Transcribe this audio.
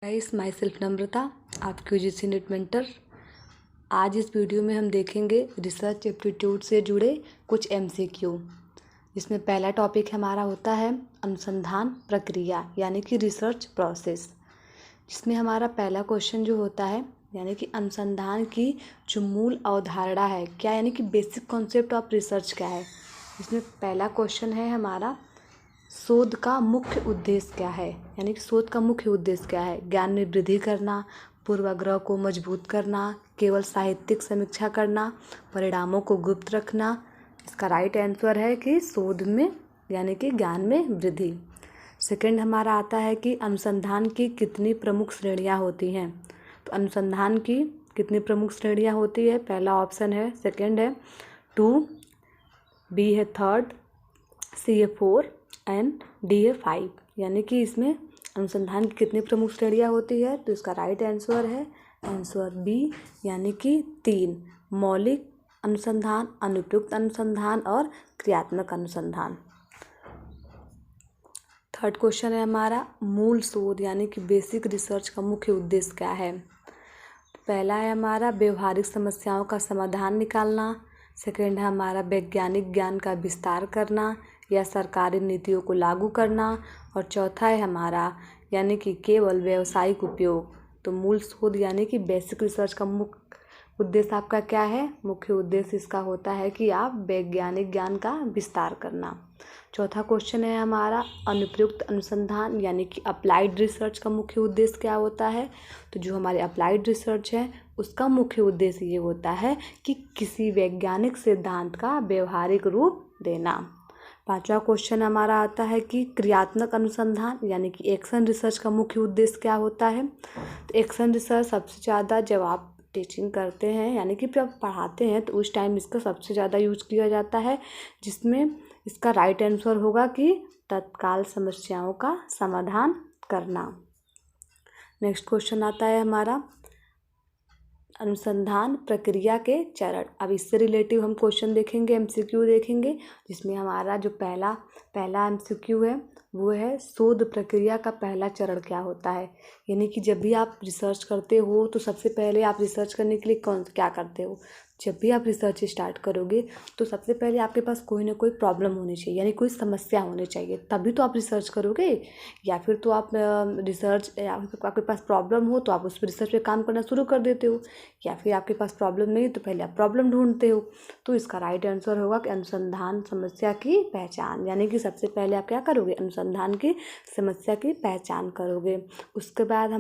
Guys, my self नम्रता, आपकी UGC net mentor. आज इस वीडियो में हम देखेंगे रिसर्च एप्टीट्यूड से जुड़े कुछ एमसीक्यू, जिसमें पहला टॉपिक हमारा होता है अनुसंधान प्रक्रिया यानी कि रिसर्च प्रोसेस, जिसमें हमारा पहला क्वेश्चन जो होता है यानी कि अनुसंधान की जो मूल अवधारणा है क्या, यानी कि बेसिक कॉन्सेप्ट ऑफ रिसर्च क्या है। इसमें पहला क्वेश्चन है हमारा शोध का मुख्य उद्देश्य क्या है, यानी कि शोध का मुख्य उद्देश्य क्या है। ज्ञान में वृद्धि करना, पूर्वाग्रह को मजबूत करना, केवल साहित्यिक समीक्षा करना, परिणामों को गुप्त रखना। इसका राइट आंसर है कि शोध में यानी कि ज्ञान में वृद्धि। सेकंड हमारा आता है कि अनुसंधान की कितनी प्रमुख श्रेणियां होती हैं। तो अनुसंधान की कितनी प्रमुख श्रेणियां होती है, पहला ऑप्शन है, सेकंड है 2, बी है 3, सी है 4 एंड डी है 5। यानी कि इसमें अनुसंधान की कितनी प्रमुख श्रेणियां होती है, तो इसका राइट आंसर है आंसर बी यानी कि 3, मौलिक अनुसंधान, अनुप्रयुक्त अनुसंधान और क्रियात्मक अनुसंधान। थर्ड क्वेश्चन है हमारा मूल शोध यानी कि बेसिक रिसर्च का मुख्य उद्देश्य क्या है। पहला है हमारा व्यवहारिक समस्याओं का समाधान निकालना, सेकंड है हमारा वैज्ञानिक ज्ञान का विस्तार करना या सरकारी नीतियों को लागू करना, और चौथा है हमारा यानी कि केवल व्यावसायिक उपयोग। तो मूल शोध यानी कि बेसिक रिसर्च का मुख्य उद्देश्य आपका क्या है, मुख्य उद्देश्य इसका होता है कि आप वैज्ञानिक ज्ञान का विस्तार करना। चौथा क्वेश्चन है हमारा अनुप्रयुक्त अनुसंधान यानी कि अप्लाइड रिसर्च का मुख्य उद्देश्य क्या होता है। तो जो हमारे अप्लाइड रिसर्च है उसका मुख्य उद्देश्य ये होता है कि किसी वैज्ञानिक सिद्धांत का व्यवहारिक रूप देना। पांचवा क्वेश्चन हमारा आता है कि क्रियात्मक अनुसंधान यानी कि एक्शन रिसर्च का मुख्य उद्देश्य क्या होता है। तो एक्शन रिसर्च सबसे ज़्यादा जब आप टीचिंग करते हैं यानी कि जब पढ़ाते हैं तो उस टाइम इसका सबसे ज़्यादा यूज किया जाता है, जिसमें इसका राइट आंसर होगा कि तत्काल समस्याओं का समाधान करना। नेक्स्ट क्वेश्चन आता है हमारा अनुसंधान प्रक्रिया के चरण। अब इससे रिलेटिव हम क्वेश्चन देखेंगे, एमसीक्यू देखेंगे, जिसमें हमारा जो पहला एमसीक्यू है वो है शोध प्रक्रिया का पहला चरण क्या होता है। यानी कि जब भी आप रिसर्च करते हो तो सबसे पहले आप रिसर्च करने के लिए क्या करते हो। जब भी आप रिसर्च स्टार्ट करोगे तो सबसे पहले आपके पास कोई ना कोई प्रॉब्लम होनी चाहिए, यानी कोई समस्या होनी चाहिए, तभी तो आप रिसर्च करोगे। या फिर तो आप रिसर्च आपके पास प्रॉब्लम हो तो आप उस पर रिसर्च पे काम करना शुरू कर देते हो, या फिर आपके पास प्रॉब्लम नहीं तो पहले आप प्रॉब्लम ढूंढते हो। तो इसका राइट आंसर होगा कि अनुसंधान समस्या की पहचान, यानी कि सबसे पहले आप क्या करोगे, अनुसंधान की समस्या की पहचान करोगे। उसके बाद हम